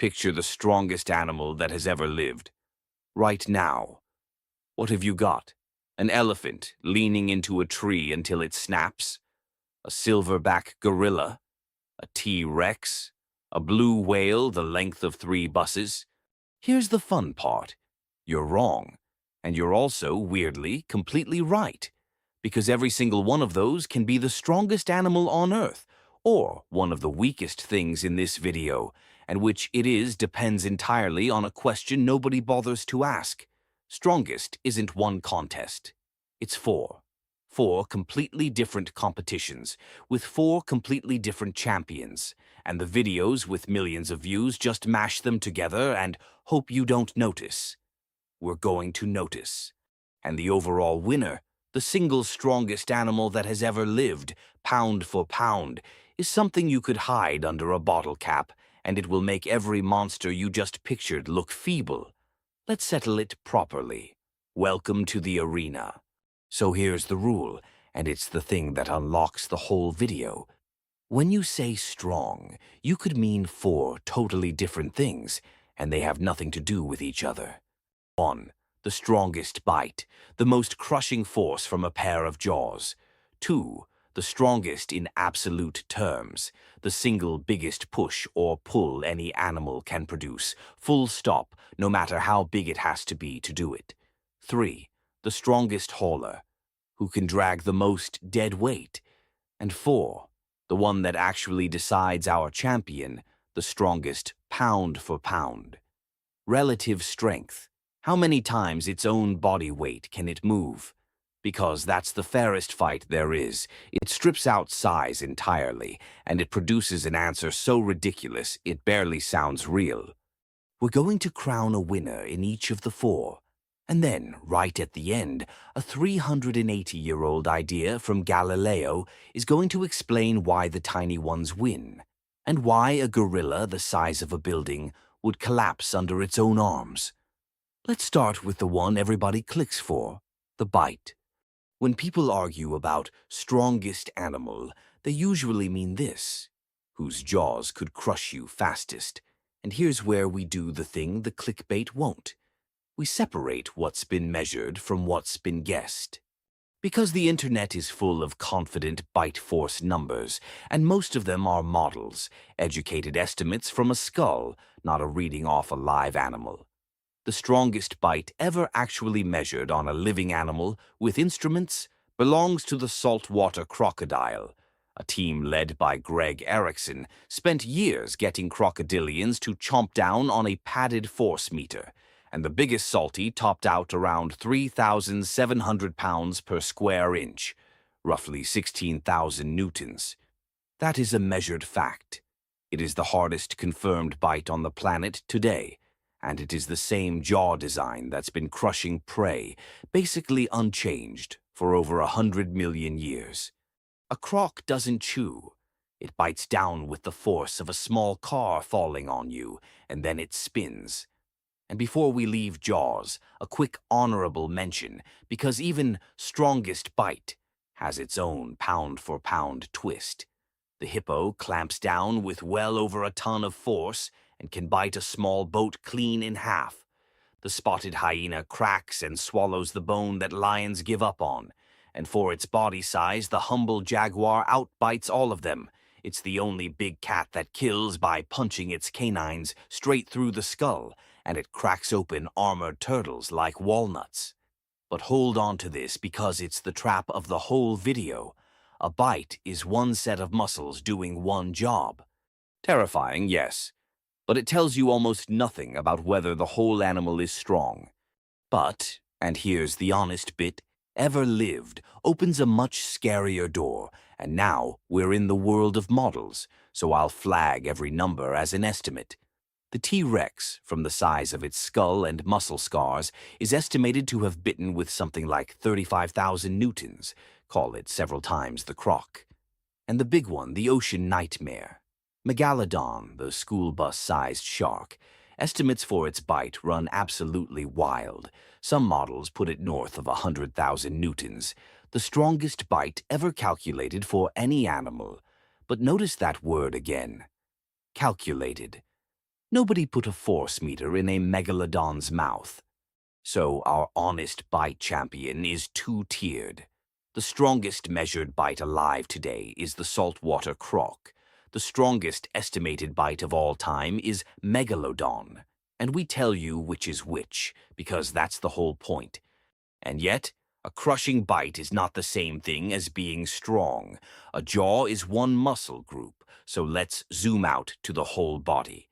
Picture the strongest animal that has ever lived. Right now. What have you got? An elephant leaning into a tree until it snaps? A silverback gorilla? A T-Rex? A blue whale the length of 3 buses? Here's the fun part. You're wrong. And you're also, weirdly, completely right. Because every single one of those can be the strongest animal on Earth, or one of the weakest things in this video, and which it is depends entirely on a question nobody bothers to ask. Strongest isn't one contest. It's 4. 4 completely different competitions, with 4 completely different champions. And the videos with millions of views just mash them together and hope you don't notice. We're going to notice. And the overall winner, the single strongest animal that has ever lived, pound for pound, is something you could hide under a bottle cap, and it will make every monster you just pictured look feeble. Let's settle it properly. Welcome to the arena. So here's the rule, and it's the thing that unlocks the whole video. When you say strong, you could mean 4 totally different things, and they have nothing to do with each other. 1. The strongest bite, the most crushing force from a pair of jaws. 2. The strongest in absolute terms, the single biggest push or pull any animal can produce, full stop, no matter how big it has to be to do it. 3. The strongest hauler, who can drag the most dead weight. And 4. The one that actually decides our champion, the strongest pound for pound. Relative strength. How many times its own body weight can it move? Because that's the fairest fight there is. It strips out size entirely, and it produces an answer so ridiculous it barely sounds real. We're going to crown a winner in each of the 4. And then, right at the end, a 380-year-old idea from Galileo is going to explain why the tiny ones win, and why a gorilla the size of a building would collapse under its own arms. Let's start with the one everybody clicks for, the bite. When people argue about strongest animal, they usually mean this: whose jaws could crush you fastest. And here's where we do the thing the clickbait won't. We separate what's been measured from what's been guessed. Because the internet is full of confident bite force numbers, and most of them are models, educated estimates from a skull, not a reading off a live animal. The strongest bite ever actually measured on a living animal with instruments belongs to the saltwater crocodile. A team led by Greg Erickson spent years getting crocodilians to chomp down on a padded force meter, and the biggest salty topped out around 3,700 pounds per square inch, roughly 16,000 newtons. That is a measured fact. It is the hardest confirmed bite on the planet today, and it is the same jaw design that's been crushing prey, basically unchanged, for over 100 million years. A croc doesn't chew. It bites down with the force of a small car falling on you, and then it spins. And before we leave Jaws, a quick honorable mention, because even strongest bite has its own pound-for-pound twist. The hippo clamps down with well over a ton of force and can bite a small boat clean in half. The spotted hyena cracks and swallows the bone that lions give up on. And for its body size, the humble jaguar outbites all of them. It's the only big cat that kills by punching its canines straight through the skull, and it cracks open armored turtles like walnuts. But hold on to this because it's the trap of the whole video. A bite is one set of muscles doing one job. Terrifying, yes, but it tells you almost nothing about whether the whole animal is strong. But, and here's the honest bit, ever lived opens a much scarier door, and now we're in the world of models, so I'll flag every number as an estimate. The T-Rex, from the size of its skull and muscle scars, is estimated to have bitten with something like 35,000 newtons, call it several times the croc. And the big one, the ocean nightmare. Megalodon, the school bus-sized shark, estimates for its bite run absolutely wild. Some models put it north of 100,000 newtons, the strongest bite ever calculated for any animal. But notice that word again. Calculated. Nobody put a force meter in a megalodon's mouth. So our honest bite champion is two-tiered. The strongest measured bite alive today is the saltwater croc. The strongest estimated bite of all time is megalodon. And we tell you which is which, because that's the whole point. And yet, a crushing bite is not the same thing as being strong. A jaw is one muscle group, so let's zoom out to the whole body.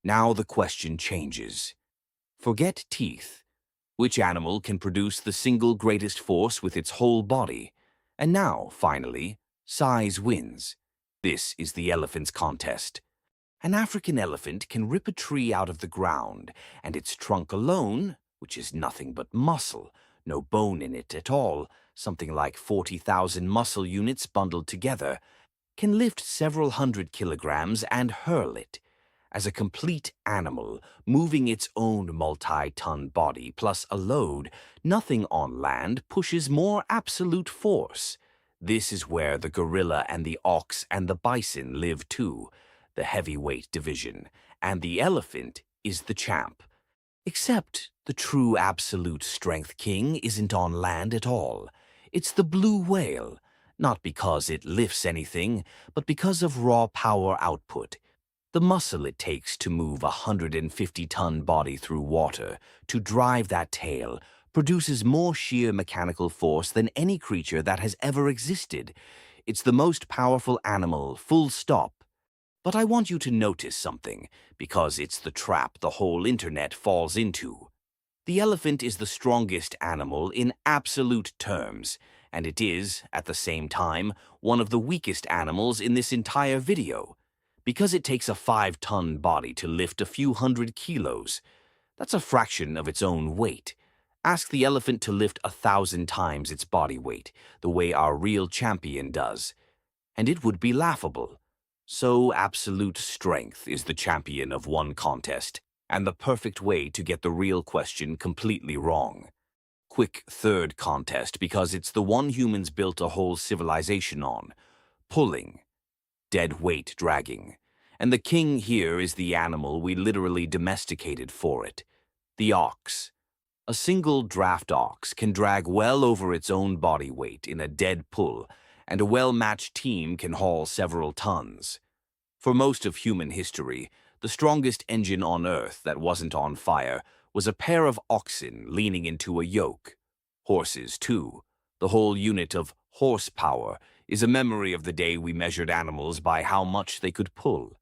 Now the question changes. Forget teeth. Which animal can produce the single greatest force with its whole body? And now, finally, size wins. This is the elephant's contest. An African elephant can rip a tree out of the ground, and its trunk alone, which is nothing but muscle, no bone in it at all, something like 40,000 muscle units bundled together, can lift several hundred kilograms and hurl it. As a complete animal, moving its own multi-ton body plus a load, nothing on land pushes more absolute force. This is where the gorilla and the ox and the bison live too, the heavyweight division, and the elephant is the champ. Except the true absolute strength king isn't on land at all. It's the blue whale, not because it lifts anything, but because of raw power output. The muscle it takes to move a 150-ton body through water, to drive that tail, produces more sheer mechanical force than any creature that has ever existed. It's the most powerful animal, full stop. But I want you to notice something, because it's the trap the whole internet falls into. The elephant is the strongest animal in absolute terms, and it is, at the same time, one of the weakest animals in this entire video. Because it takes a 5-ton body to lift a few hundred kilos. That's a fraction of its own weight. Ask the elephant to lift 1,000 times its body weight, the way our real champion does, and it would be laughable. So absolute strength is the champion of one contest, and the perfect way to get the real question completely wrong. Quick third contest because it's the one humans built a whole civilization on. Pulling. Dead weight dragging. And the king here is the animal we literally domesticated for it. The ox. A single draft ox can drag well over its own body weight in a dead pull, and a well-matched team can haul several tons. For most of human history, the strongest engine on Earth that wasn't on fire was a pair of oxen leaning into a yoke. Horses, too. The whole unit of horsepower is a memory of the day we measured animals by how much they could pull.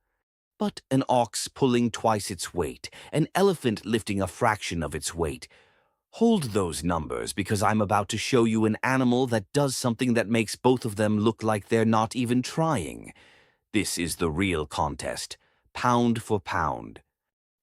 But an ox pulling twice its weight, an elephant lifting a fraction of its weight. Hold those numbers because I'm about to show you an animal that does something that makes both of them look like they're not even trying. This is the real contest, pound for pound.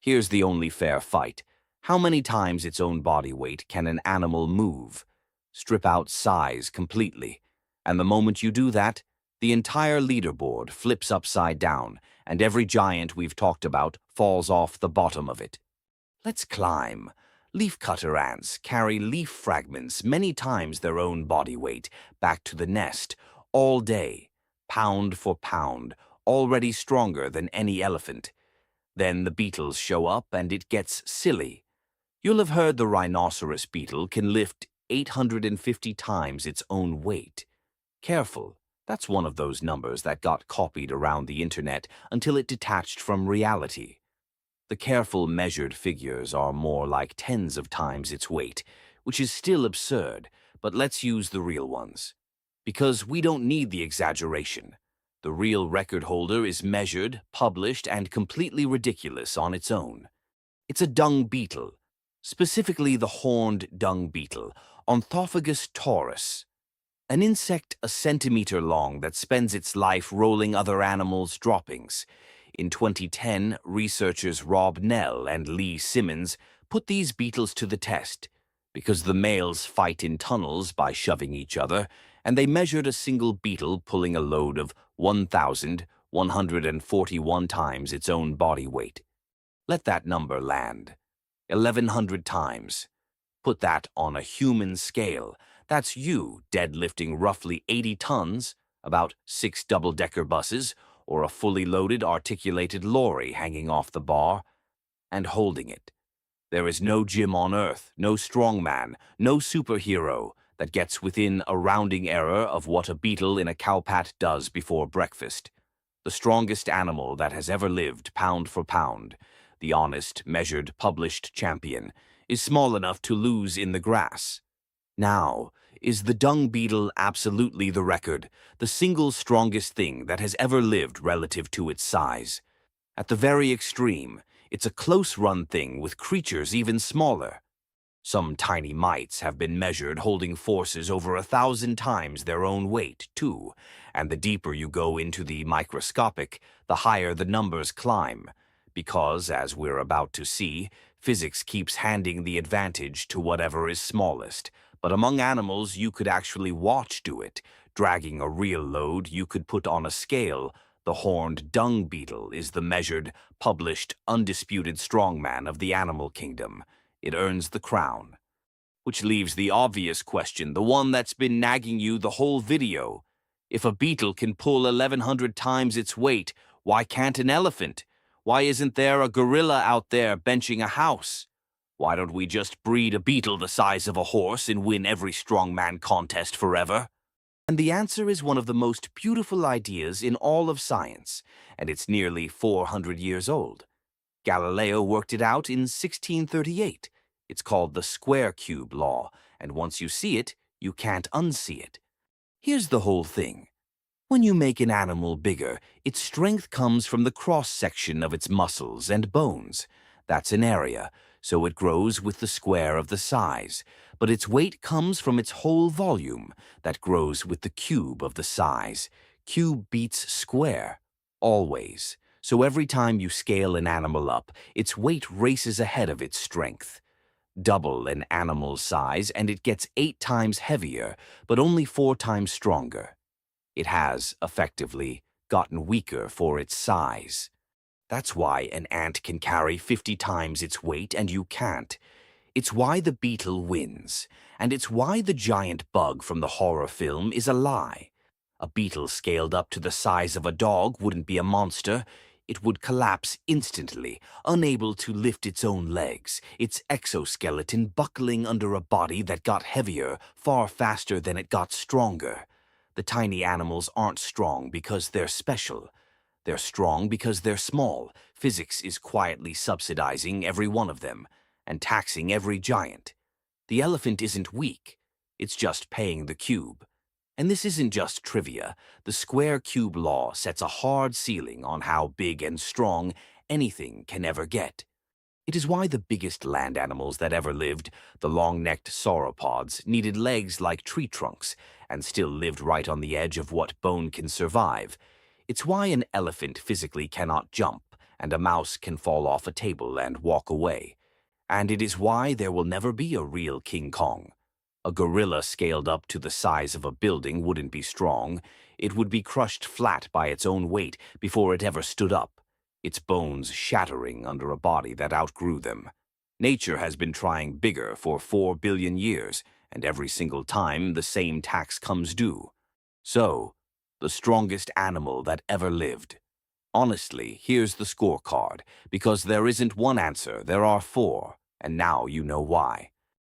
Here's the only fair fight. How many times its own body weight can an animal move? Strip out size completely. And the moment you do that, the entire leaderboard flips upside down, and every giant we've talked about falls off the bottom of it. Let's climb. Leafcutter ants carry leaf fragments many times their own body weight back to the nest, all day, pound for pound, already stronger than any elephant. Then the beetles show up and it gets silly. You'll have heard the rhinoceros beetle can lift 850 times its own weight. Careful, that's one of those numbers that got copied around the internet until it detached from reality. The careful measured figures are more like tens of times its weight, which is still absurd, but let's use the real ones. Because we don't need the exaggeration. The real record holder is measured, published, and completely ridiculous on its own. It's a dung beetle, specifically the horned dung beetle, Ornithophagus taurus. An insect a centimeter long that spends its life rolling other animals' droppings. In 2010, researchers Rob Nell and Lee Simmons put these beetles to the test because the males fight in tunnels by shoving each other, and they measured a single beetle pulling a load of 1,141 times its own body weight. Let that number land. 1,100 times. Put that on a human scale. That's you deadlifting roughly 80 tons, about 6 double-decker buses, or a fully loaded articulated lorry hanging off the bar. and holding it. There is no gym on Earth, no strongman, no superhero that gets within a rounding error of what a beetle in a cowpat does before breakfast. The strongest animal that has ever lived, pound for pound, the honest, measured, published champion, is small enough to lose in the grass. Now, is the dung beetle absolutely the record, the single strongest thing that has ever lived relative to its size? At the very extreme, it's a close-run thing with creatures even smaller. Some tiny mites have been measured holding forces over 1,000 times their own weight, too, and the deeper you go into the microscopic, the higher the numbers climb, because, as we're about to see, physics keeps handing the advantage to whatever is smallest. But among animals, you could actually watch do it, dragging a real load you could put on a scale. The horned dung beetle is the measured, published, undisputed strongman of the animal kingdom. It earns the crown. Which leaves the obvious question, the one that's been nagging you the whole video. If a beetle can pull 1,100 times its weight, why can't an elephant? Why isn't there a gorilla out there benching a house? Why don't we just breed a beetle the size of a horse and win every strongman contest forever? And the answer is one of the most beautiful ideas in all of science, and it's nearly 400 years old. Galileo worked it out in 1638. It's called the square-cube law, and once you see it, you can't unsee it. Here's the whole thing. When you make an animal bigger, its strength comes from the cross-section of its muscles and bones. That's an area, so it grows with the square of the size. But its weight comes from its whole volume, that grows with the cube of the size. Cube beats square, always. So every time you scale an animal up, its weight races ahead of its strength. Double an animal's size and it gets 8 times heavier, but only 4 times stronger. It has, effectively, gotten weaker for its size. That's why an ant can carry 50 times its weight and you can't. It's why the beetle wins, and it's why the giant bug from the horror film is a lie. A beetle scaled up to the size of a dog wouldn't be a monster. It would collapse instantly, unable to lift its own legs, its exoskeleton buckling under a body that got heavier far faster than it got stronger. The tiny animals aren't strong because they're special. They're strong because they're small. Physics is quietly subsidizing every one of them and taxing every giant. The elephant isn't weak. It's just paying the cube. And this isn't just trivia. The square-cube law sets a hard ceiling on how big and strong anything can ever get. It is why the biggest land animals that ever lived, the long-necked sauropods, needed legs like tree trunks and still lived right on the edge of what bone can survive. It's why an elephant physically cannot jump and a mouse can fall off a table and walk away. And it is why there will never be a real King Kong. A gorilla scaled up to the size of a building wouldn't be strong. It would be crushed flat by its own weight before it ever stood up, its bones shattering under a body that outgrew them. Nature has been trying bigger for 4 billion years, and every single time the same tax comes due. So, the strongest animal that ever lived. Honestly, here's the scorecard, because there isn't one answer, there are 4, and now you know why.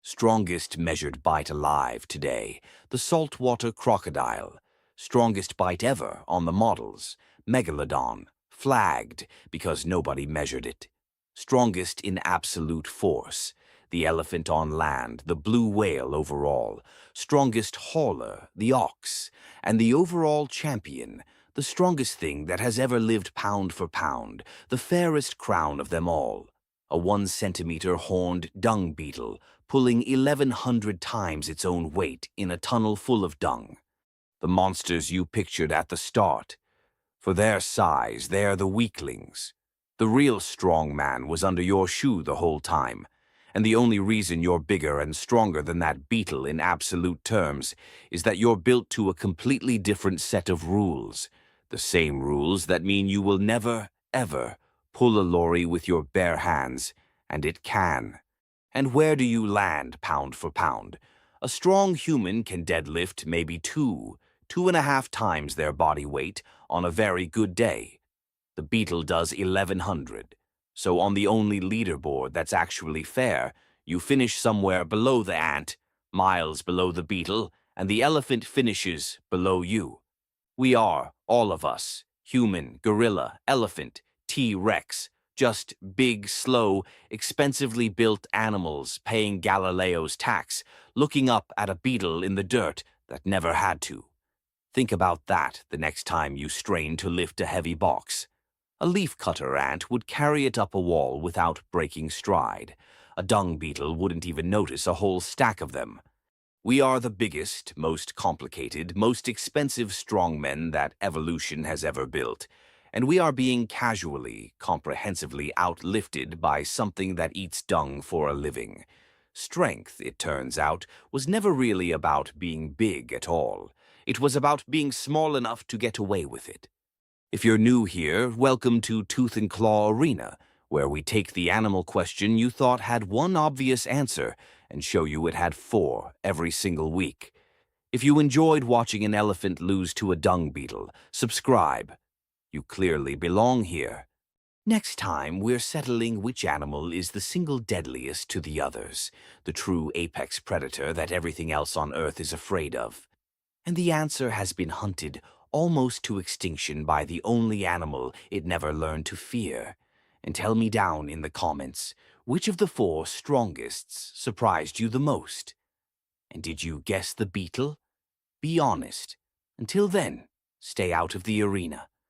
Strongest measured bite alive today, the saltwater crocodile. Strongest bite ever on the models, megalodon, flagged because nobody measured it. Strongest in absolute force, the elephant on land, the blue whale overall. Strongest hauler, the ox, and the overall champion, the strongest thing that has ever lived pound for pound, the fairest crown of them all. A 1-centimetre horned dung beetle, pulling 1,100 times its own weight in a tunnel full of dung. The monsters you pictured at the start. For their size, they're the weaklings. The real strong man was under your shoe the whole time, and the only reason you're bigger and stronger than that beetle in absolute terms is that you're built to a completely different set of rules. The same rules that mean you will never, ever pull a lorry with your bare hands, and it can. And where do you land, pound for pound? A strong human can deadlift maybe 2.5 times their body weight on a very good day. The beetle does 1,100. So on the only leaderboard that's actually fair, you finish somewhere below the ant, miles below the beetle, and the elephant finishes below you. We are, all of us, human, gorilla, elephant, T-Rex, just big, slow, expensively built animals paying Galileo's tax, looking up at a beetle in the dirt that never had to. Think about that the next time you strain to lift a heavy box. A leaf-cutter ant would carry it up a wall without breaking stride. A dung beetle wouldn't even notice a whole stack of them. We are the biggest, most complicated, most expensive strongmen that evolution has ever built, and we are being casually, comprehensively outlifted by something that eats dung for a living. Strength, it turns out, was never really about being big at all. It was about being small enough to get away with it. If you're new here, welcome to Tooth and Claw Arena, where we take the animal question you thought had one obvious answer and show you it had four every single week. If you enjoyed watching an elephant lose to a dung beetle, subscribe. You clearly belong here. Next time, we're settling which animal is the single deadliest to the others, the true apex predator that everything else on Earth is afraid of. And the answer has been hunted almost to extinction by the only animal it never learned to fear. And tell me down in the comments, which of the four strongest surprised you the most? And did you guess the beetle? Be honest. Until then, stay out of the arena.